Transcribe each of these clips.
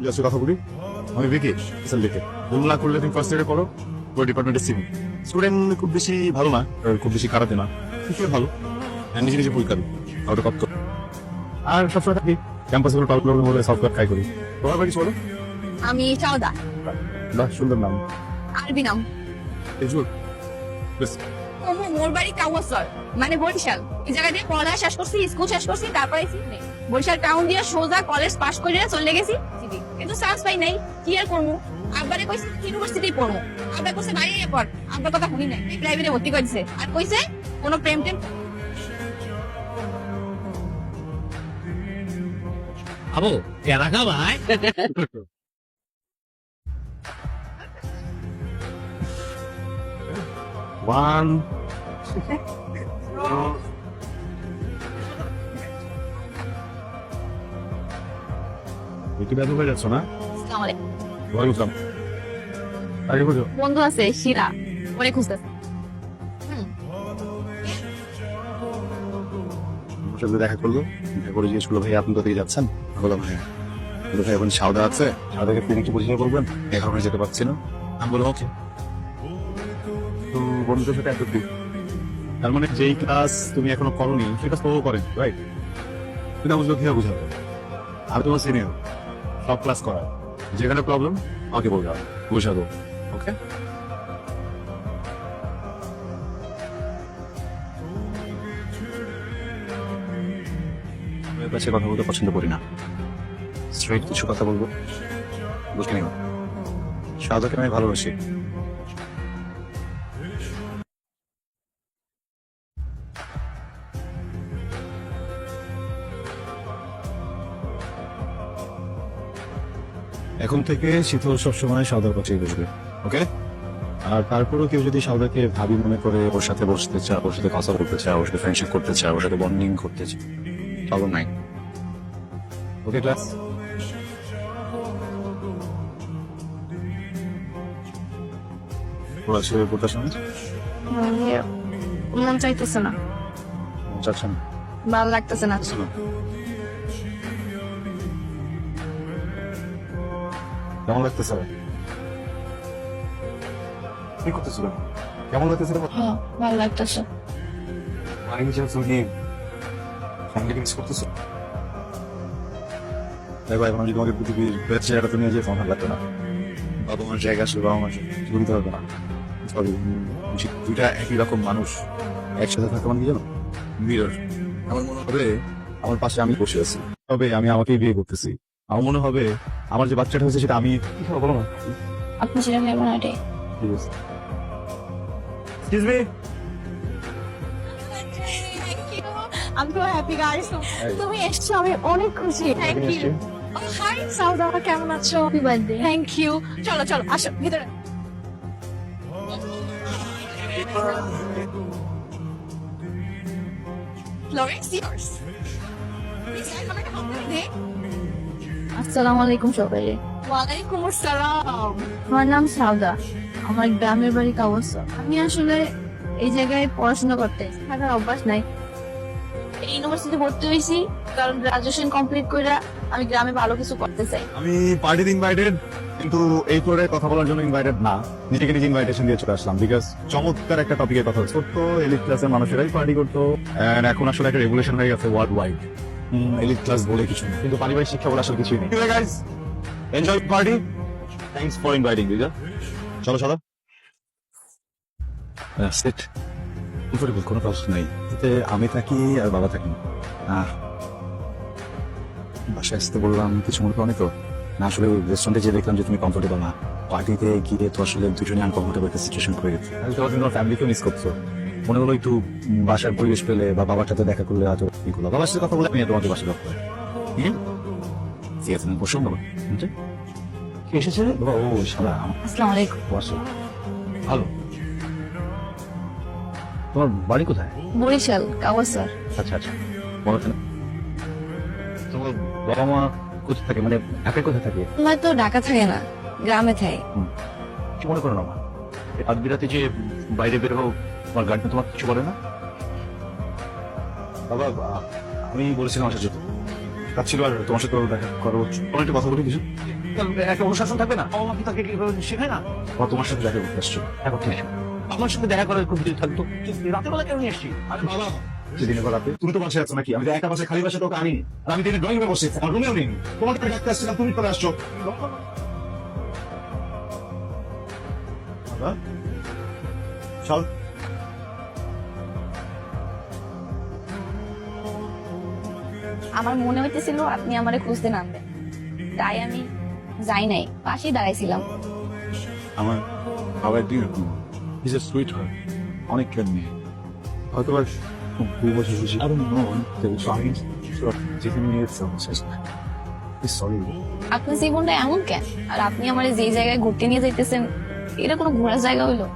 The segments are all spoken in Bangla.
জাস্ট কথা বলি, আমি বিকি লিখে না করলে তুমি ফার্স্ট ইয়ারে করো, পুরো ডিপার্টমেন্টে সিভিল স্টুডেন্ট, খুব বেশি ভালো না, খুব বেশি খারাপ না, কিছু ভালো, নিজে নিজে পরীক্ষা দিই ওটা কত। আর সবসময় থাকি ক্যাম্পাসে প্রবলেম হলে সফটওয়্যার ট্রাই করি। তোমার বাড়ি বলো? আমি চাওদা। বাহ, সুন্দর নাম। আরবি নাম। তেজুর। বেশ। মোর বাড়ি কাওয়াসর, মানে বরিশাল। এই জায়গা দিয়ে পড়া শেষ করছি, স্কুল শেষ করছি, তারপরে বরিশাল টাউন দিয়ে সোজা কলেজ পাস করে চলে গেছি। কিন্তু চান্স পাই নাই, কি আর করবো। আব্বারে কইছে ইউনিভার্সিটি পড়বো, আব্বা কইছে বাইরে পড়, আব্বার কথা শুনি নাই, প্রাইভেটে ভর্তি করে দিছে। আর কইছে কোনো প্রেম টেম আবো কেরা খাবাই ওয়ান একটু ব্যাধ হয়ে যাচ্ছ না? আসসালামু আলাইকুম। ওয়ালাইকুম আসসালাম। আগে বুঝো বন্ধু আছে শিরা, ওরে খুঁজতেছে। সাথে দেখা করলো, দেখা করে জিজ্ঞেস করলো ভাই আপনি তো দিয়ে যাচ্ছেন? বললাম হ্যাঁ। বললো ভাই এখন সাউদা আছে, সাউদাকে আপনি একটু পরিচয় করবেন, দেখা করে যেতে পারছি না। আমি বললাম ওকে। তো বন্ধুদের সাথে এত দিন, তার মানে যেই ক্লাস তুমি এখনো করোনি সেই ক্লাস ও করেন, রাইট? তুমি বুঝলো কিভাবে বুঝাবে? আমি তোমার সিনিয়র, সব ক্লাস করা, যেখানে প্রবলেম আমাকে বলতে হবে, বুঝাবো। ওকে? কাছে কথা বলতে পছন্দ করি না, স্ট্রেট কিছু কথা বলবো, বুঝে নিও। সাদাকে আমি ভালোবাসি। এখন থেকে শীতল সবসময় সাদার কাছেই বসবে, ওকে? আর তারপরেও কেউ যদি সাদাকে ভাবি মনে করে ওর সাথে বসতে চায়, ওর সাথে কথা বলতে চায়, ওর সাথে ফ্রেন্ডশিপ করতে চায়, ওর সাথে বন্ডিং করতে চায়, প্রবলেম নাই। ওকে ক্লাস? পড়াশোনা করতে সময় মন চাইতেছে না, চাচ্ছেন না? ভালো লাগতেছে না। কেমন লাগতেছে? কি করতেছিল? কেমন লাগতেছে? হ্যাঁ, ভালো লাগতেছে। মানে কি তুমি ফ্যামিলি মিস করতেছো? দেখো এখন যদি তোমাকে পৃথিবীর বেস্ট জায়গাটা তুমি যে তোমার ভালো লাগতো না, বাবা মার জায়গা আসলে বাবা মার বুঝতে পারবে না। সরি, দুইটা একই রকম মানুষ একসাথে থাকা মানে কি জানো, মিরর। আমার মনে হবে আমার পাশে আমি বসে আছি, তবে আমি আমাকেই বিয়ে করতেছি। আমার মনে হবে আমার যে বাচ্চাটা হয়েছে সেটা আমি। কি খাবো বলো না? আপনি সেটা ভেবেন না এটাই। ঠিক আছে। Excuse me. আমি তো হ্যাপি গাইস, তুমি এসছো, আমি অনেক খুশি। Thank you. হাই সাউদা, কেমন আছো? Happy birthday. Thank you. চলো চলো আসো ভিতরে। Florence, yours. আসসালামু আলাইকুম সবাই। ওয়ালাইকুম আসসালাম। আমার নাম সাউদা, আমার গ্রামের বাড়ি কাওয়াসর। আমি আসলে এই জায়গায় পড়াশোনা করতে থাকার অভ্যাস নাই। এই ইউনিভার্সিটি ভর্তি হয়েছি কারণ গ্রাজুয়েশন কমপ্লিট করে আমি গ্রামে ভালো কিছু করতে চাই। আমি পার্টিতে ইনভাইটেড, কিন্তু এই ফ্লোরে কথা বলার জন্য ইনভাইটেড না, নিজেকে নিজে ইনভাইটেশন দিয়ে চলে আসলাম। বিকজ চমৎকার একটা টপিকের কথা হচ্ছে, তো এলিট ক্লাসের মানুষেরাই পার্টি করতো, and এখন আসলে একটা রেগুলেশন হয়ে গেছে ওয়ার্ল্ড ওয়াইড। এলিট ক্লাস বলে কিছু নেই, কিন্তু পারিবারিক শিক্ষা বলে আসলে কিছুই নেই। Guys, enjoy party, thanks for inviting দিদা। চলো চলো, সিট। কমফোর্টেবল, কোনো প্রশ্ন নাই। এতে আমি থাকি আর বাবা থাকি। বাসায় আসতে বললাম, কিছু মনে করো তো না? আসলে রেস্টুরেন্টে যে দেখলাম যে তুমি কমফোর্টেবল না, পার্টিতে গিয়ে তো আসলে দুজনে আনকমফোর্টেবল একটা সিচুয়েশন হয়ে গেছে। আমি তোমার জন্য ফ্যামিলিকেও মিস করছো, মনে হলো একটু বাসার পরিবেশ পেলে বা বাবার সাথে দেখা করলে হয়তো কি করলো। বাবার সাথে কথা বলে আমি তোমাকে বাসায় রাখতে পারি। ঠিক আছে, বসো বাবা। কি এসেছে? ও সালা, আসসালামু আলাইকুম। বসো। ভালো। তোমার বাড়ি কোথায়? বরিশাল কাওয়াসর। আচ্ছা আচ্ছা, বলো কেন? তোমার বাবা মা কোথায় থাকে, মানে ঢাকায় কোথায় থাকে? আমার তো ঢাকা থাকে না, গ্রামে থাকে। কি মনে করো না মা, আজ বিরাতে যে বাইরে বের হোক, তোমার গার্ডেন তোমার কিছু বলে না? বাবা আমি বলেছিলাম আসার জন্য কাজ ছিল, আর তোমার সাথে দেখা করো। তোমার একটা কথা বলি কিছু, একটা অনুশাসন থাকবে না? বাবা মা কি তাকে শেখায় না? তোমার সাথে দেখা করতে আসছো। এখন ঠিক আছে, আমার সাথে দেখা করার খুব দিল থাকতো। রাতের বেলা কেন নিয়ে আসছি? আরে বাবা, সেদিনের পর রাতে তুমি তো বাসায় আছো নাকি? আমি তো একা বাসায় খালি বাসায় তোকে আনি, আর আমি দিনে ড্রয়িং রুমে বসে আমার রুমেও নেই। তোমাকে ডাকতে আসছিলাম, তুমি চলে আসছো। বাবা, চল। আমার মনে হইতেছিল আপনি আমারে খুঁজতে নামবেন, তাই আমি যাই নাই, পাশেই দাঁড়াইছিলাম। আমার বাবা একদিন এরকম, ইজ এ সুইট হার্ট, অনেক কেয়ার নিয়ে হয়তো বা 2 বছর বুঝি আরো নন যেখানে নিয়েছে সরি। আপনার জীবনটা এমন কেন? আর আপনি আমার যে জায়গায় ঘুরতে নিয়ে যাইতেছেন, এটা কোনো ঘোরার জায়গা হইলো?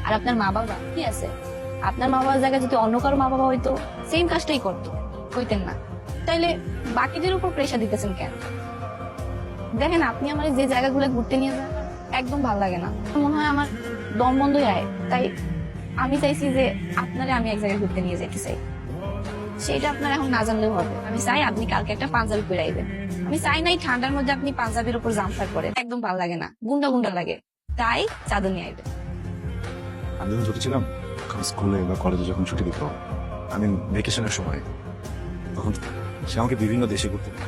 আর আপনার মা বাবা কি আছে? আপনার মা বাবার জায়গায় যদি অন্য কারো মা বাবা হইতো, সেম কাজটাই করতো, কইতেন না? তাইলে বাকিদের উপর প্রেশার দিতেছেন কেন? দেখেন, আপনি আমার যে জায়গাগুলো ঘুরতে নিয়ে যান একদম ভালো লাগে না, মনে হয় আমার দম বন্ধই আয়। তাই আমি চাইছি যে আপনারে আমি এক জায়গায় ঘুরতে নিয়ে যেতে চাই। সেটা আপনার এখন না জানলেও হবে। আমি চাই আপনি কালকে একটা পাঞ্জাবি পরে আইবেন। আমি চাই না এই ঠান্ডার মধ্যে আপনি পাঞ্জাবির উপর জামফার পরে, একদম ভালো লাগে না, গুন্ডা গুন্ডা লাগে। তাই চাদর নিয়ে আইবেন। আমি যখন ছোট ছিলাম, স্কুলে বা কলেজে যখন ছুটি দিত, আমি ভেকেশনের সময়, তখন সে আমাকে বিভিন্ন দেশে ঘুরতে নিত।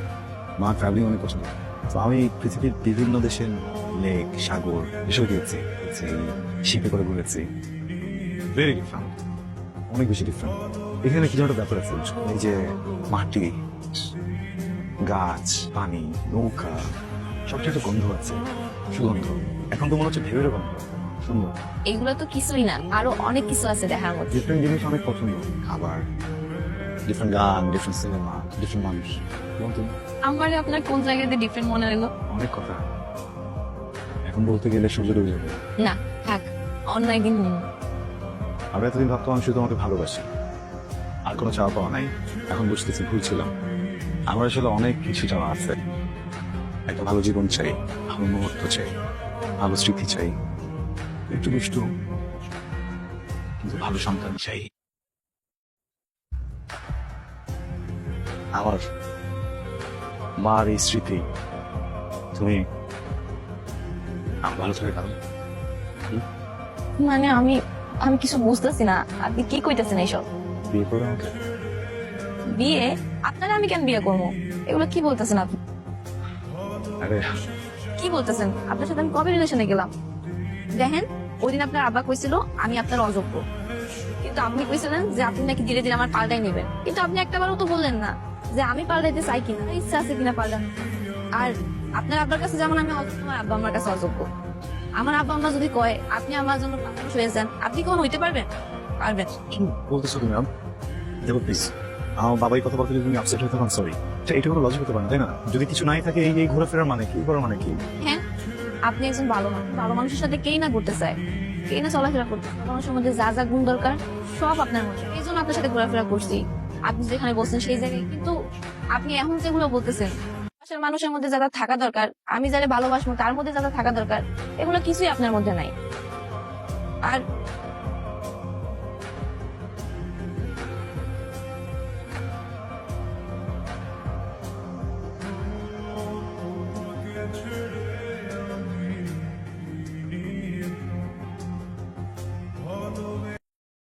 মা ট্রাভেলিং অনেক পছন্দ করে। তো আমি পৃথিবীর বিভিন্ন দেশের লেক, সাগর এসব গিয়েছি, শিপে করে ঘুরেছি। ভেরি ডিফারেন্ট, অনেক বেশি ডিফারেন্ট। এখানে কিছু একটা ব্যাপার আছে, এই যে মাটি, গাছ, পানি, নৌকা, সবচেয়ে একটা গন্ধ আছে, সুগন্ধ। এখন তো মনে হচ্ছে ঢেউয়ের গন্ধ, সুন্দর। এগুলো তো কিছুই না, আরো অনেক কিছু আছে দেখার মধ্যে। ডিফারেন্ট জিনিস অনেক পছন্দ, খাবার, ডিফারেন্ট গান, ডিফারেন্ট সিনেমা, ডিফারেন্ট মানুষ। বলুন তুমি, আমার আপনার কোন জায়গাতে ডিফারেন্ট মনে হলো? অনেক কথা এখন বলতে গেলে সূর্য ডুবে যাবে। না থাক, অন্য একদিন বলুন। আমি এতদিন ভাবতাম আমি শুধু তোমাকে ভালোবাসি, আর কোনো চাওয়া পাওয়া নাই। এখন বুঝতেছি ভুল ছিলাম। আমার আসলে অনেক কিছু চাওয়া আছে। একটা ভালো জীবন চাই, ভালো মুহূর্ত চাই, ভালো স্মৃতি চাই, একটু দুষ্টু কিন্তু ভালো সন্তান চাই। আমার মার এই স্মৃতি তুমি আমার ভালো থাকে কারণ মানে আমি আমি কিছু বুঝতেছি না, আপনি কি কইতেছেন এইসব? বিয়ে করে আমাকে। বিয়ে? আপনারা আমি কেন বিয়ে করবো? এগুলো কি বলতেছেন আপনি? আরে কি বলতেছেন? আপনার সাথে আমি কবে রিলেশনে গেলাম? দেখেন, ওই দিন আপনার আব্বা কইছিল আমি আপনার অযোগ্য, কিন্তু আপনি কইছিলেন যে আপনি নাকি ধীরে ধীরে আমার পাল্টাই নেবেন। কিন্তু আপনি একটাবারও তো বললেন না যে আমি পাল্টাইতে চাই কিনা, ইচ্ছা আছে কিনা পাল্টানো। আর আপনার আব্বার কাছে যেমন আমি অযোগ্য, আমার আব্বা আমার কাছে অযোগ্য। আমার আব্বা আম্মা যদি কয় আপনি আমার জন্য মানুষ হয়ে যান, আপনি কখন হইতে পারবেন? পারবেন। কি বলতেছো তুমি? দেখো প্লিজ, আমার বাবাই কথা বলতে তুমি আপসেট হয়ে তখন সরি, এটা কোনো লজিক হতে পারে না, তাই না? যদি কিছু নাই থাকে, এই ঘোরাফেরার মানে কি, করার মানে কি? হ্যাঁ, আপনি একজন ভালো মানুষ, ভালো মানুষের সাথে কেই না ঘুরতে চায়, কেই না চলাফেরা করতে চায়। ভালো মানুষের মধ্যে যা যা গুণ দরকার সব আপনার মধ্যে, এই জন্য আপনার সাথে ঘোরাফেরা করছি। আপনি যেখানে বলছেন সেই জায়গায়, কিন্তু আপনি এখন যেগুলো বলতেছেন, পাশের মানুষের মধ্যে যারা থাকা দরকার, আমি যারা ভালোবাসবো তার মধ্যে যারা থাকা দরকার, এগুলো কিছুই আপনার মধ্যে নাই। আর